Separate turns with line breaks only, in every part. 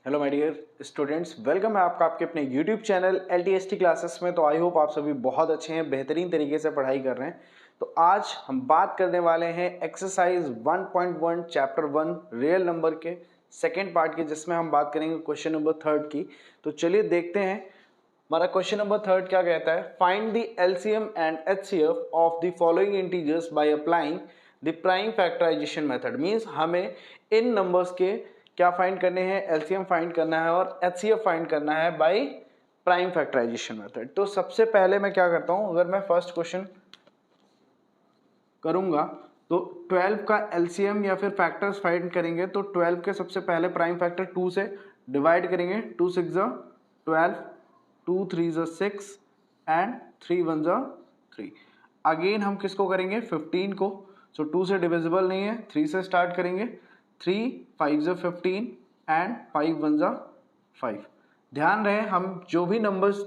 Hello my dear students, welcome है आपका आपके अपने यूट्यूब चैनल LTST क्लासेस में। तो आई होप आप सभी बहुत अच्छे हैं, बेहतरीन तरीके से पढ़ाई कर रहे हैं। तो आज हम बात करने वाले हैं एक्सरसाइज 1.1 चैप्टर 1 रियल नंबर के सेकेंड पार्ट की, जिसमें हम बात करेंगे क्वेश्चन नंबर 3 की। तो चलिए देखते हैं हमारा क्वेश्चन नंबर 3 क्या कहता है। Find the LCM and HCF of the following integers by applying the prime factorization method. Means हमें इन नंबर्स के क्या फाइंड करने हैं, LCM फाइंड करना है और HCF फाइंड करना है बाय प्राइम फैक्टराइजेशन मेथड। तो सबसे पहले मैं क्या करता हूं, अगर मैं फर्स्ट क्वेश्चन करूंगा तो 12 का LCM या फिर फैक्टर्स फाइंड करेंगे। तो 12 के सबसे पहले प्राइम फैक्टर 2 से डिवाइड करेंगे। 2 6 12, 2 3 6 एंड 3 1 3। अगेन हम किसको करेंगे, 15 को। सो 2 से डिविजिबल नहीं है, 3 से स्टार्ट करेंगे। 3 5 15 एंड 5 1 5। ध्यान रहे हम जो भी नंबर्स,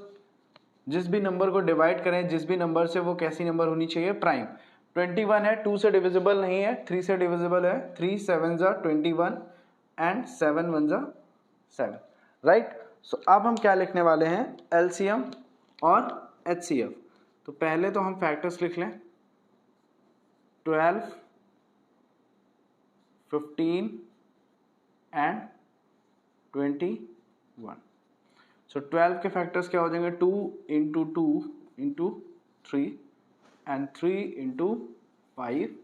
जिस भी नंबर को डिवाइड करें, जिस भी नंबर से, वो कैसी नंबर होनी चाहिए, प्राइम। 21 है, 2 से डिविजिबल नहीं है, 3 से डिविजिबल है। 3 7 21 एंड 7 1 7। राइट। सो अब हम क्या लिखने वाले हैं, LCM और HCF। तो पहले तो हम फैक्टर्स लिख लें, 12 15 एंड 21। सो 12 के फैक्टर्स क्या हो जाएंगे, 2 into 2 into 3 and 3 into 5,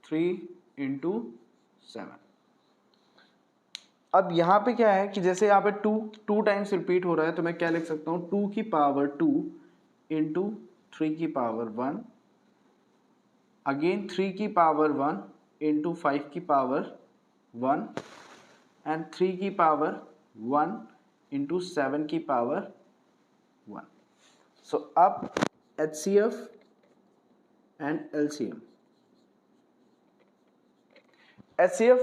3 into 7। अब यहाँ पे क्या है कि जैसे यहाँ पे 2 टाइम्स रिपीट हो रहा है, तो मैं क्या लिख सकता हूँ, 2 की पावर 2 इंटू 3 की पावर 1, अगेन 3 की पावर 1 इंटू 5 की पावर 1 एंड 3 की पावर 1 इंटू 7 की पावर 1। सो अब HCF एंड LCM। HCF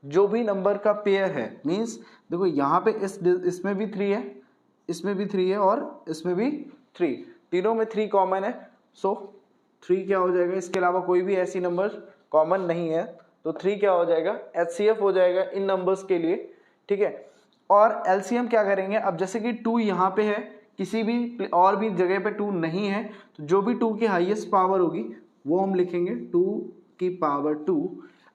जो भी नंबर का पेयर है, मींस देखो यहाँ पे इसमें भी 3 है, इसमें भी 3 है और इसमें भी 3, तीनों में 3 कॉमन है। सो 3 क्या हो जाएगा, इसके अलावा कोई भी ऐसी नंबर कॉमन नहीं है, तो 3 क्या हो जाएगा, HCF हो जाएगा इन नंबर्स के लिए। ठीक है। और LCM क्या करेंगे, अब जैसे कि 2 यहाँ पे है, किसी भी और भी जगह पे 2 नहीं है, तो जो भी 2 की हाईएस्ट पावर होगी वो हम लिखेंगे 2 की पावर 2।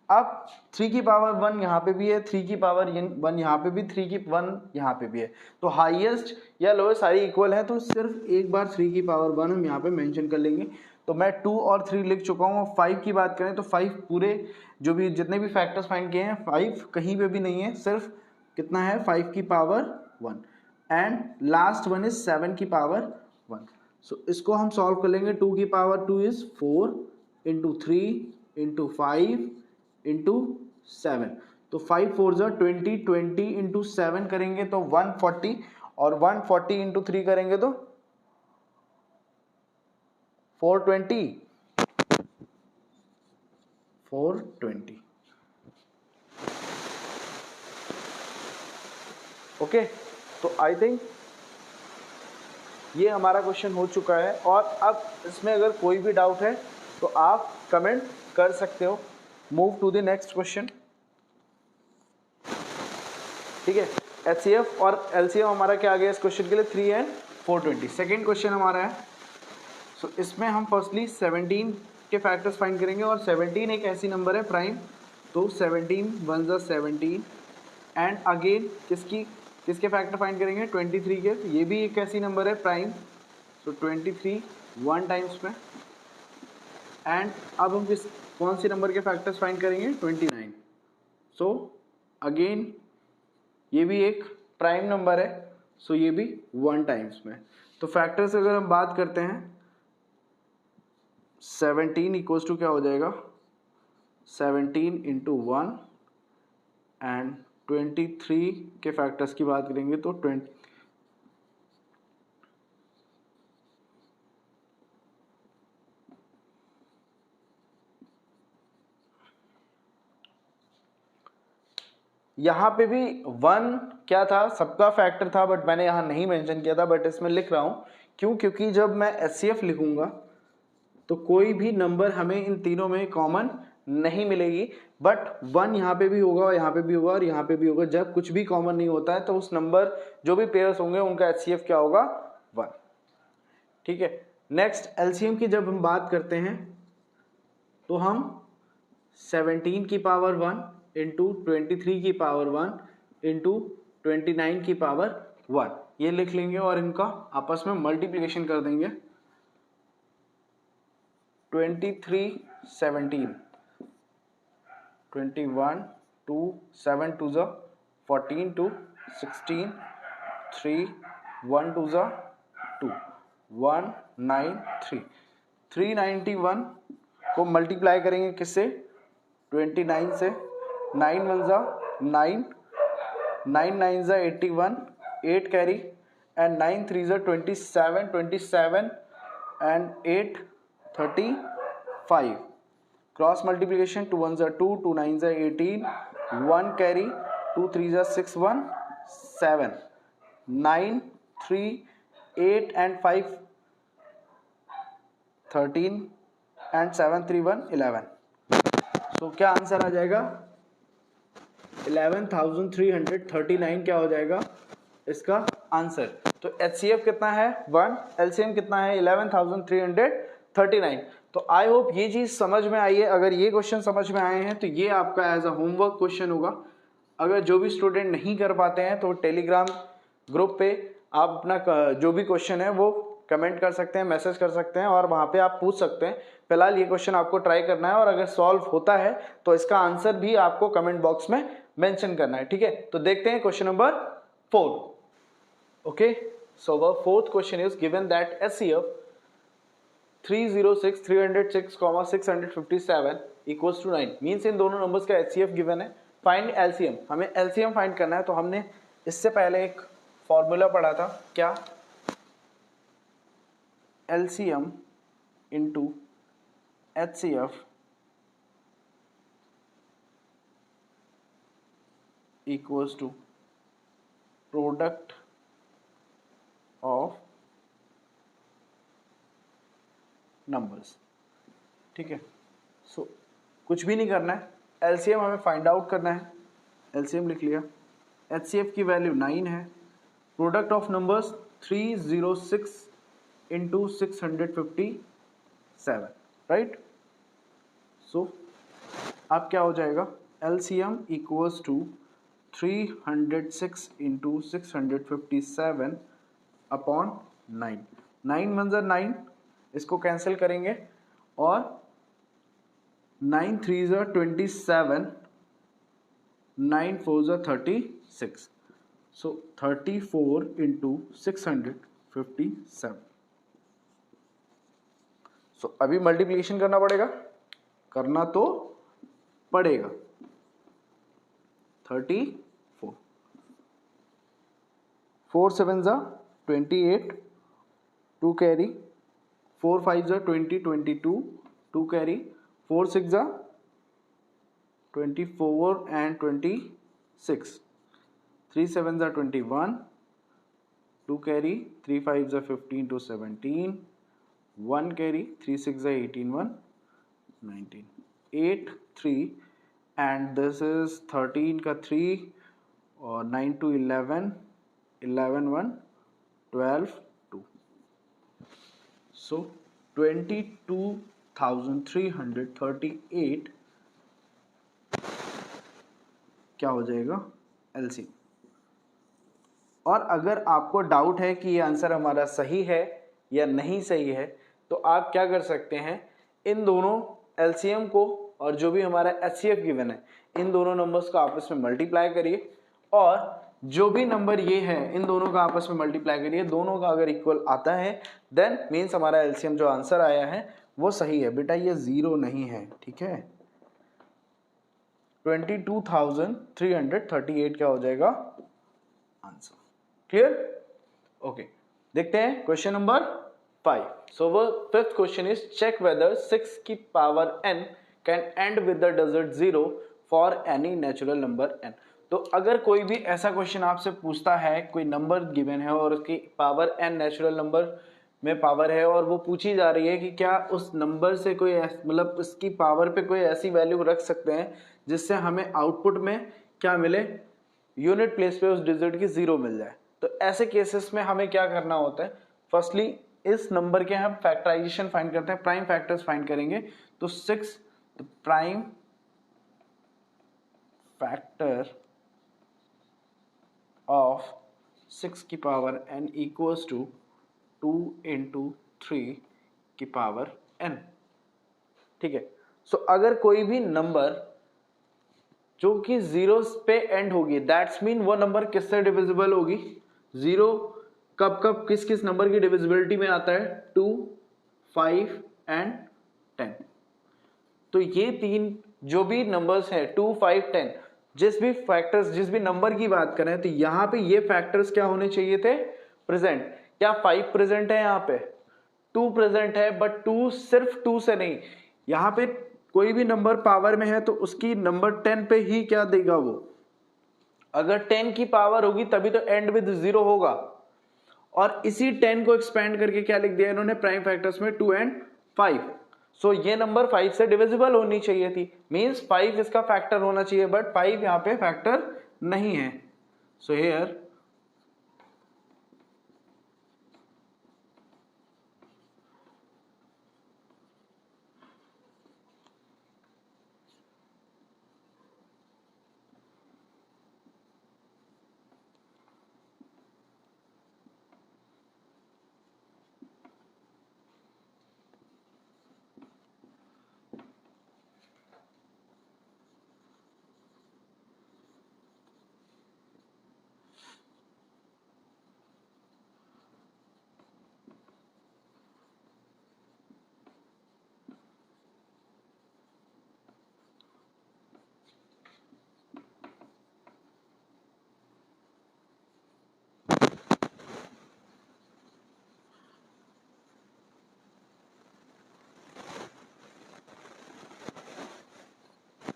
अब 3 की पावर 1 यहाँ पे भी है, 3 की पावर 1 यहाँ पे भी, 3 की 1 यहाँ पे भी है। तो हाईएस्ट या लोएस्ट सारी इक्वल है, तो सिर्फ एक बार 3 की पावर 1 हम यहाँ पे मेंशन कर लेंगे। तो मैं 2 और 3 लिख चुका हूँ। 5 की बात करें तो 5 पूरे जो भी जितने भी फैक्टर्स फाइंड किए हैं, 5 कहीं पे भी नहीं है, सिर्फ कितना है, 5 की power 1 and last one is 7 की पावर 1। सो इसको हम सॉल्व कर लेंगे। 2 की power 2 is 4 into 3 into 5 into 7। तो 5 4 20, 20 इंटू 7 करेंगे तो 140, और 140 इंटू 3 करेंगे तो 420। ओके। तो आई थिंक ये हमारा क्वेश्चन हो चुका है, और अब इसमें अगर कोई भी डाउट है तो आप कमेंट कर सकते हो। Move to the next question. ठीक है। HCF और LCM हमारा क्या आ गया इस क्वेश्चन के लिए, 3 एंड 420। सेकेंड क्वेश्चन हमारा है। सो इसमें हम फर्स्टली 17 के फैक्टर्स फाइंड करेंगे, और 17 एक ऐसी नंबर है प्राइम, तो 17 1 17 एंड अगेन किसके फैक्टर फाइंड करेंगे, 23 के। ये भी एक ऐसी नंबर है प्राइम, तो 23 1 टाइम्स में। एंड अब हम कौन सी नंबर के फैक्टर्स फाइंड करेंगे, 29। सो अगेन ये भी एक प्राइम नंबर है, सो ये भी 1 टाइम्स में। तो फैक्टर्स अगर हम बात करते हैं, 17 इक्वल्स टू क्या हो जाएगा, 17 इंटू 1 एंड 23 के फैक्टर्स की बात करेंगे तो 20। यहाँ पे भी 1 क्या था, सबका फैक्टर था, बट मैंने यहाँ नहीं मेंशन किया था, बट इसमें लिख रहा हूँ। क्यों? क्योंकि जब मैं HCF लिखूंगा तो कोई भी नंबर हमें इन तीनों में कॉमन नहीं मिलेगी, बट 1 यहाँ पे भी होगा और यहाँ पे भी होगा और यहाँ पे भी होगा। जब कुछ भी कॉमन नहीं होता है तो उस नंबर जो भी पेयर्स होंगे उनका HCF क्या होगा, 1। ठीक है, नेक्स्ट LCM की जब हम बात करते हैं तो हम 17 की पावर 1 इंटू 23 की पावर 1 इंटू 29 की पावर 1 ये लिख लेंगे और इनका आपस में मल्टीप्लिकेशन कर देंगे। 23 17 21 2 7 2 ज़ा 14 2 16 3 1 2 ज़ा 2 1 9 3 391 को मल्टीप्लाई करेंगे किससे, 29 से। 9 1 ज़ा 9 9 9 ज़ा 81 8 कैरी एंड 9 3 ज़ा 27 27 एंड 8 35 क्रॉस मल्टीप्लिकेशन 2 1 ज़ा 2 2 9 ज़ा 18 1 कैरी 2 3 ज़ा 6 1 7 9 3 8 एंड 5 13 एंड 7 3 1 11। सो क्या आंसर आ जाएगा, 11,339 क्या हो जाएगा इसका आंसर। तो HCF कितना है 1, LCM कितना है 11,339। तो आई होप ये चीज समझ में आई है। अगर ये क्वेश्चन समझ में आए हैं तो ये आपका एज अ होमवर्क क्वेश्चन होगा। अगर जो भी स्टूडेंट नहीं कर पाते हैं तो टेलीग्राम ग्रुप पे आप अपना जो भी क्वेश्चन है वो कमेंट कर सकते हैं, मैसेज कर सकते हैं और वहाँ पे आप पूछ सकते हैं। फिलहाल ये क्वेश्चन आपको ट्राई करना है और अगर सॉल्व होता है तो इसका आंसर भी आपको कमेंट बॉक्स में मेंशन करना है। ठीक है, तो देखते हैं question number 4। Okay, so the fourth question is given that HCF 306 306, 657 equals to 9। Means इन दोनों नंबर्स का HCF गिवन है। फाइंड LCM, हमें LCM फाइंड करना है। तो हमने इससे पहले एक फॉर्मूला पढ़ा था, क्या, LCM into HCF equals to product of numbers. ठीक है, सो कुछ भी नहीं करना है, LCM हमें फाइंड आउट करना है। LCM लिख लिया, HCF की वैल्यू 9 है, product of numbers 306 into 657, right. So अब क्या हो जाएगा, LCM equals to 306 into 657 upon 9। 9 1 ज़ा 9, इसको कैंसिल करेंगे और 9 3 ज़ा 27, 9 4 ज़ा 36। सो 34 इंटू 657। सो अभी मल्टीप्लिकेशन करना पड़ेगा, करना तो पड़ेगा। 34 4 7 ज़ा 28 2 कैरी 4 5 ज़ा 20 22 2 कैरी 4 6 ज़ा 24 एंड 26 3 7 ज़ा 21 2 कैरी 3 5 ज़ा 15 to 17 1 कैरी 3 6 ज़ा 18 1 19 8 3 एंड दिस इज 13 का 3 और 9 to 11 11 1 12 2। सो 22,338 क्या हो जाएगा LCM। और अगर आपको डाउट है कि ये आंसर हमारा सही है या नहीं सही है तो आप क्या कर सकते हैं, इन दोनों LCM को और जो भी हमारा HCF गिवन है इन दोनों नंबर्स को आपस में मल्टीप्लाई करिए और जो भी नंबर ये है इन दोनों का आपस में मल्टीप्लाई करिए। दोनों का अगर इक्वल आता है देन मीन्स हमारा LCM जो आंसर आया है वो सही है। बेटा ये 0 नहीं है, ठीक है। 22,338 क्या हो जाएगा आंसर। क्लियर? ओके, देखते हैं क्वेश्चन नंबर 5। सो वो fifth question is check whether 6 की power n can end with the digit 0 for any natural number n। तो अगर कोई भी ऐसा क्वेश्चन आपसे पूछता है, कोई नंबर गिवन है और उसकी पावर n नेचुरल नंबर में पावर है और वो पूछी जा रही है कि क्या उस नंबर से कोई मतलब उसकी पावर पे कोई ऐसी वैल्यू रख सकते हैं जिससे हमें आउटपुट में क्या मिले, यूनिट प्लेस पे उस डिजिट की 0 मिल जाए। तो ऐसे केसेस में हमें क्या करना होता है, फर्स्टली इस नंबर के हम फैक्टराइजेशन फाइंड करते हैं, प्राइम फैक्टर्स फाइंड करेंगे। तो 6 प्राइम फैक्टर ऑफ 6 की power n equals to 2 into 3 की पावर n। ठीक है, सो अगर कोई भी नंबर जो कि 0 पे एंड होगी, दैट्स मीन वो नंबर किससे डिविजिबल होगी, 0 कब कब किस किस नंबर की डिविजिबिलिटी में आता है, 2, 5 एंड 10। तो ये तीन जो भी नंबर्स हैं 2, 5, 10, जिस भी फैक्टर्स जिस भी नंबर की बात करें तो यहाँ पे ये फैक्टर्स क्या होने चाहिए थे, प्रेजेंट। क्या 5 प्रेजेंट है, यहाँ पे 2 प्रेजेंट है, बट 2 सिर्फ 2 से नहीं, यहाँ पे कोई भी नंबर पावर में है तो उसकी नंबर 10 पे ही क्या देगा वो, अगर 10 की पावर होगी तभी तो एंड विद 0 होगा। और इसी 10 को एक्सपेंड करके क्या लिख दिया इन्होंने प्राइम फैक्टर्स में 2 एंड 5। सो ये नंबर 5 से डिविजिबल होनी चाहिए थी, मींस 5 इसका फैक्टर होना चाहिए, बट 5 यहाँ पे फैक्टर नहीं है। So here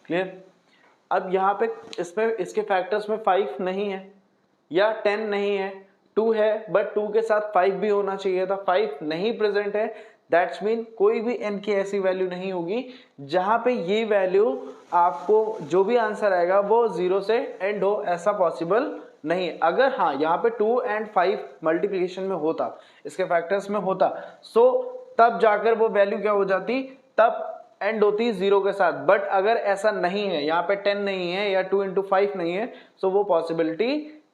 clear. अब यहाँ पे इसमें इसके फैक्टर्स में 5 नहीं है या 10 नहीं है, 2 है, बट 2 के साथ 5 भी होना चाहिए था, 5 नहीं प्रेजेंट है। दैट्स मीन कोई भी n की ऐसी वैल्यू नहीं होगी जहां पे ये वैल्यू आपको जो भी आंसर आएगा वो 0 से एंड हो, ऐसा पॉसिबल नहीं। अगर हाँ यहाँ पे 2 एंड 5 मल्टीप्लिकेशन में होता, इसके फैक्टर्स में होता, सो तब जाकर वो वैल्यू क्या हो जाती, तब एंड होती 0 के साथ। बट अगर ऐसा नहीं है, यहाँ पे 10 नहीं है या 2 इंटू 5 नहीं है, सो वो पॉसिबिलिटी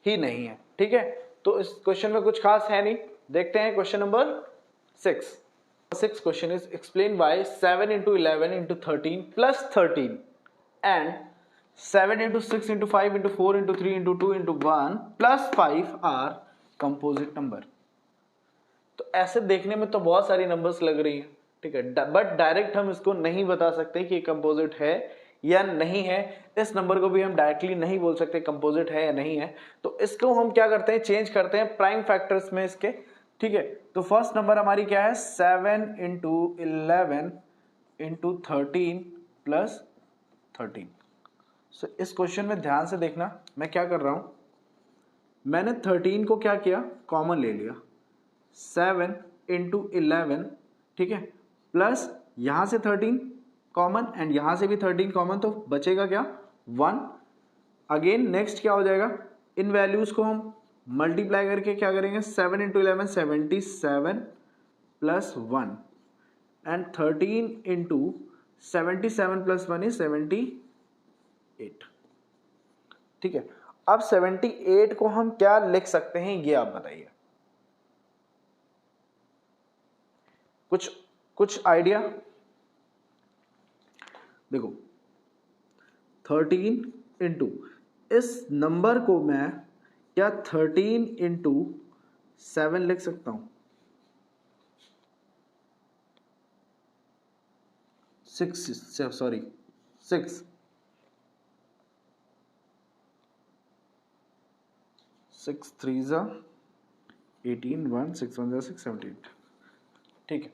ही नहीं है। ठीक है, तो इस क्वेश्चन में कुछ खास है नहीं। देखते हैं question number 6 question is explain why 7 into 11 into 13 plus 13 and 7 into 6 into 5 into 4 into 3 into 2 into 1 plus 5 are composite number. तो ऐसे देखने में तो बहुत सारी नंबर्स लग रही हैं, ठीक है, बट डायरेक्ट हम इसको नहीं बता सकते कि कंपोजिट है या नहीं है। इस नंबर को भी हम डायरेक्टली नहीं बोल सकते कंपोजिट है या नहीं है। तो इसको हम क्या करते हैं, चेंज करते हैं प्राइम फैक्टर्स में इसके। ठीक है, तो फर्स्ट नंबर हमारी क्या है, 7 इंटू 11 इंटू 13 प्लस 13। सो इस क्वेश्चन में ध्यान से देखना, मैं क्या कर रहा हूं, मैंने 13 को क्या किया, कॉमन ले लिया, 7 इंटू 11, ठीक है, प्लस यहां से 13 कॉमन एंड यहां से भी 13 कॉमन, तो बचेगा क्या, 1। अगेन नेक्स्ट क्या हो जाएगा, इन वैल्यूज को हम मल्टीप्लाई करके क्या करेंगे, 7 into 11 77 plus 1 and 13 into 77 plus 1 is 78। ठीक है, अब 78 को हम क्या लिख सकते हैं, ये आप बताइए, कुछ आइडिया। देखो 13 इंटू, इस नंबर को मैं क्या 13 इंटू 7 लिख सकता हूं, 6 6 3 जा 18, 1 6 1 जा 6 78। ठीक है,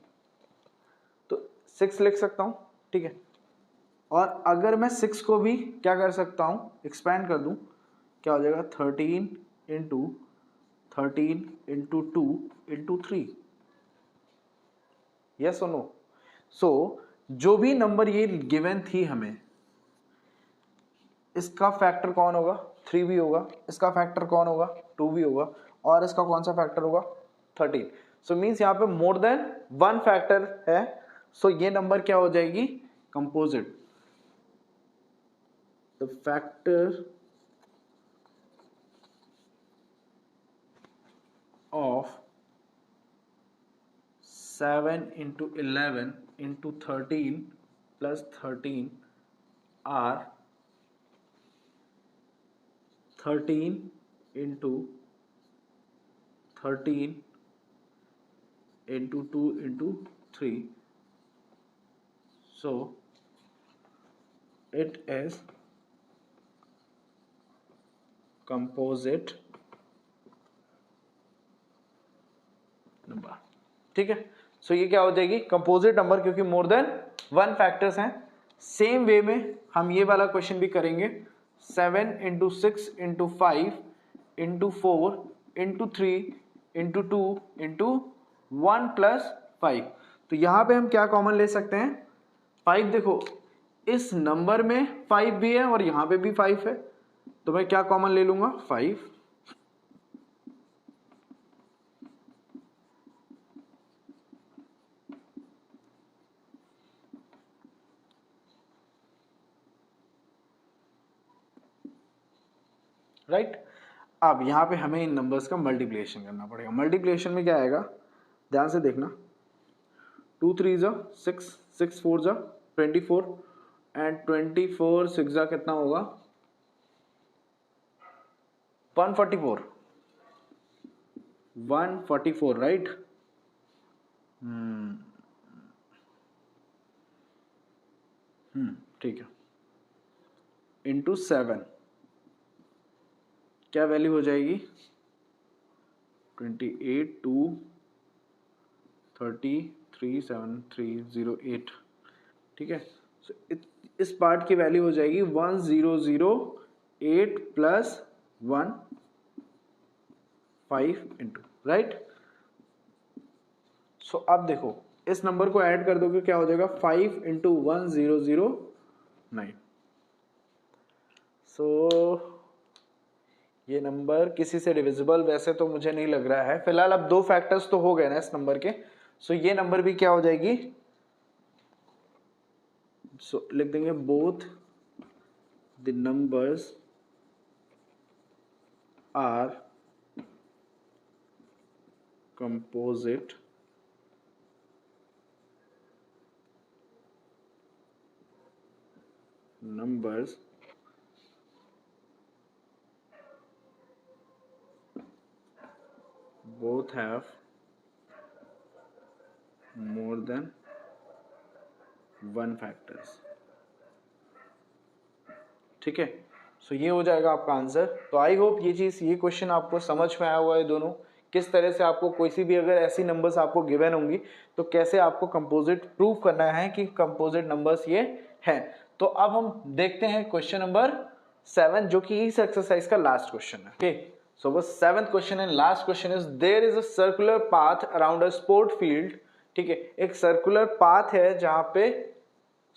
तो 6 लिख सकता हूं। ठीक है, और अगर मैं 6 को भी क्या कर सकता हूं, एक्सपैंड कर दूं, क्या हो जाएगा, 13 इंटू 13 इंटू 2 इंटू 3। यस और नो? सो जो भी नंबर ये गिवन थी हमें, इसका फैक्टर कौन होगा? 3 भी होगा, इसका फैक्टर कौन होगा? 2 भी होगा, और इसका कौन सा फैक्टर होगा? 13. सो मीन्स यहाँ पे मोर देन 1 फैक्टर है, सो ये नंबर क्या हो जाएगी? Composite. The factor of 7 into 11 into 13 plus 13 are 13 into 13 into 2 into 3. So it is composite number. ठीक है, सो ये क्या हो जाएगी? कंपोजिट नंबर, क्योंकि मोर देन 1 फैक्टर्स हैं. सेम वे में हम ये वाला क्वेश्चन भी करेंगे. 7 into 6 into 5 into 4 into 3 into 2 into 1 plus 5. तो यहां पे हम क्या कॉमन ले सकते हैं? 5. देखो इस नंबर में 5 भी है और यहां पे भी 5 है, तो मैं क्या कॉमन ले लूंगा? 5. राइट. अब यहाँ पे हमें इन नंबर्स का मल्टीप्लिकेशन करना पड़ेगा. मल्टीप्लिकेशन में क्या आएगा? ध्यान से देखना. 2 3 जा 6, 6 4 जा 24 एंड 24 6 जा कितना होगा? 144. 144 राइट. ठीक है. इंटू 7 क्या वैल्यू हो जाएगी? 28 2 337308. ठीक है, सो इस पार्ट की वैल्यू हो जाएगी 1008 प्लस 1 5 इंटू. राइट. सो अब देखो इस नंबर को ऐड कर दोगे क्या हो जाएगा? 5 इंटू 1009. सो ये नंबर किसी से डिविजिबल वैसे तो मुझे नहीं लग रहा है. फिलहाल अब 2 फैक्टर्स तो हो गए ना इस नंबर के. सो ये नंबर भी क्या हो जाएगी? सो लिख देंगे both the numbers are composite numbers both have more than 1 factors. ठीक है, सो ये हो जाएगा आपका आंसर. तो आई होप ये चीज, ये क्वेश्चन आपको समझ में आया हुआ है दोनों. किस तरह से आपको कोई सी भी अगर ऐसी नंबर्स आपको गिवन होंगी तो कैसे आपको कंपोजिट प्रूव करना है कि कंपोजिट नंबर्स ये हैं. तो अब हम देखते हैं क्वेश्चन नंबर 7 जो कि इस एक्सरसाइज का लास्ट क्वेश्चन है. ओके, सो बस 7th question and last question is there is a circular path around a sport field. ठीक है, एक सर्कुलर पाथ है जहां पे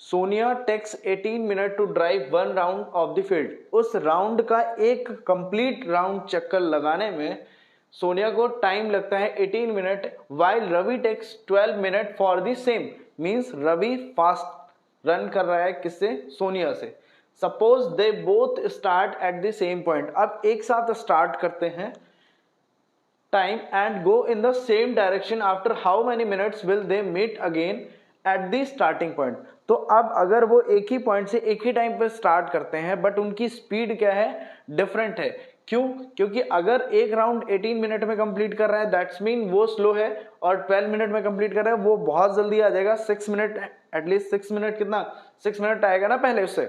Sonia takes 18 minute to drive 1 round of the field. उस राउंड का एक कंप्लीट राउंड चक्कर लगाने में सोनिया को टाइम लगता है 18 minute, while Ravi takes 12 minute for the same. Means Ravi fast run कर रहा है किससे? सोनिया से. Suppose they both start at the same point. अब एक साथ स्टार्ट करते हैं time and go in the same direction. After how many minutes will they meet again at the starting point. तो अब अगर वो एक ही पॉइंट से एक ही टाइम पे स्टार्ट करते हैं बट उनकी स्पीड क्या है? डिफरेंट है. क्यों? क्योंकि अगर एक राउंड 18 मिनट में कंप्लीट कर रहा है दैट्स मीन वो स्लो है, और 12 मिनट में कंप्लीट कर रहा है वो बहुत जल्दी आ जाएगा. 6 मिनट एटलीस्ट 6 मिनट कितना? 6 मिनट आएगा ना पहले उससे,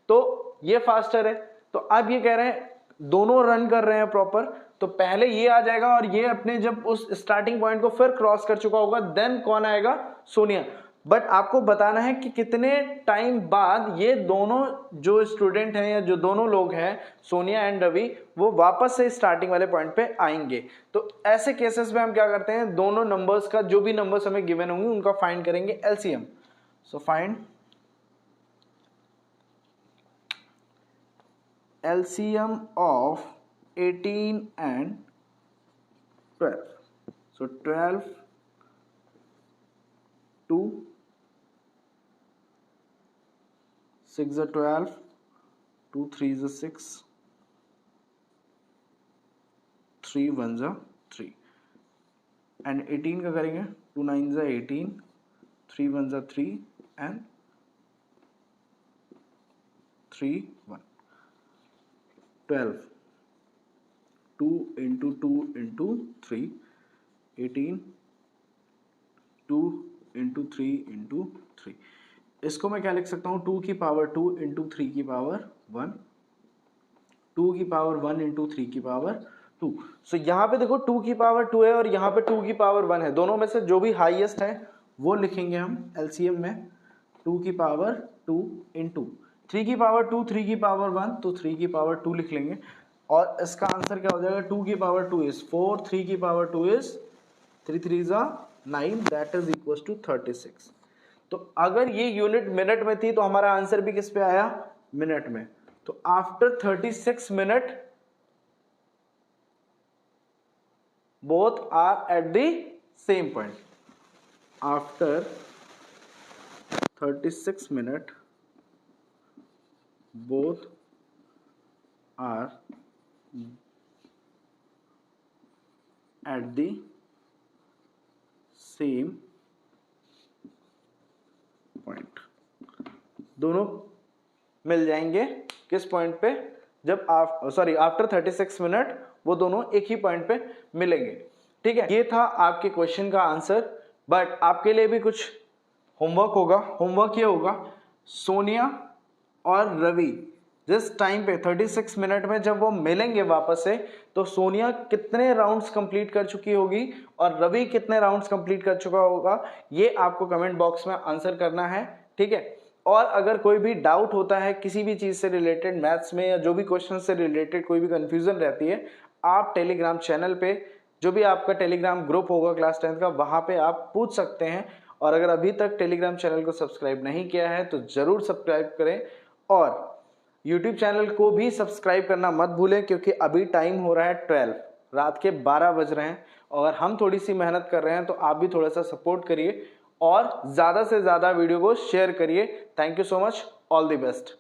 तो ये फास्टर है. तो अब ये कह रहे हैं दोनों रन कर रहे हैं प्रॉपर, तो पहले ये आ जाएगा और ये अपने जब उस स्टार्टिंग पॉइंट को फिर क्रॉस कर चुका होगा देन कौन आएगा? सोनिया. बट आपको बताना है कि कितने टाइम बाद ये दोनों जो स्टूडेंट हैं या जो दोनों लोग हैं सोनिया एंड रवि वो वापस से स्टार्टिंग वाले पॉइंट पे आएंगे। तो ऐसे केसेस में हम क्या करते हैं, दोनों नंबर्स का जो भी नंबर्स हमें गिवन होंगे उनका फाइंड करेंगे LCM. So find LCM of 18 and 12. So 12 2 6 is 12, 2 3 is 6, 3 1 is 3 and 18 का करेंगे 2 9 is 18, 3 1 is 3 and 3 1। 12 2 into 2 into 3 18 2 into 3 into 3। इसको मैं क्या लिख सकता हूँ 2 की पावर 2 into 3 की पावर 1, 2 की पावर 1 into 3 की पावर 2। सो यहाँ पे देखो 2 की पावर 2 है और यहाँ पे 2 की पावर 1 है, दोनों में से जो भी हाईएस्ट है वो लिखेंगे हम एलसीएम में। 2 की पावर 2 into 3 की पावर 2, 3 की पावर 1 तो 3 की पावर 2 लिख लेंगे और इसका आंसर क्या हो जाएगा 2 की पावर 2 इज 4, 3 की power 2 is 3 3 is 9, that is equal to 36। तो अगर ये यूनिट मिनट में थी तो हमारा आंसर भी किस पे आया, मिनट में। तो after 36 minute both are at the same point. After 36 minute both are at the same point। दोनों मिल जाएंगे किस पॉइंट पे, जब आफ्टर 36 मिनट वो दोनों एक ही पॉइंट पे मिलेंगे। ठीक है, ये था आपके क्वेश्चन का आंसर। बट आपके लिए भी कुछ होमवर्क होगा। होमवर्क ये होगा, सोनिया और रवि जिस टाइम पे 36 मिनट में जब वो मिलेंगे वापस से, तो सोनिया कितने राउंड्स कंप्लीट कर चुकी होगी और रवि कितने राउंड्स कंप्लीट कर चुका होगा, ये आपको कमेंट बॉक्स में आंसर करना है। ठीक है, और अगर कोई भी डाउट होता है किसी भी चीज़ से रिलेटेड, मैथ्स में या जो भी क्वेश्चन से रिलेटेड कोई भी कन्फ्यूजन रहती है, आप टेलीग्राम चैनल पे जो भी आपका टेलीग्राम ग्रुप होगा क्लास 10 का, वहाँ पे आप पूछ सकते हैं। और अगर अभी तक टेलीग्राम चैनल को सब्सक्राइब नहीं किया है तो ज़रूर सब्सक्राइब करें और YouTube चैनल को भी सब्सक्राइब करना मत भूलें, क्योंकि अभी टाइम हो रहा है 12, रात के 12 बज रहे हैं और हम थोड़ी सी मेहनत कर रहे हैं, तो आप भी थोड़ा सा सपोर्ट करिए और ज़्यादा से ज़्यादा वीडियो को शेयर करिए। Thank you so much, all the best.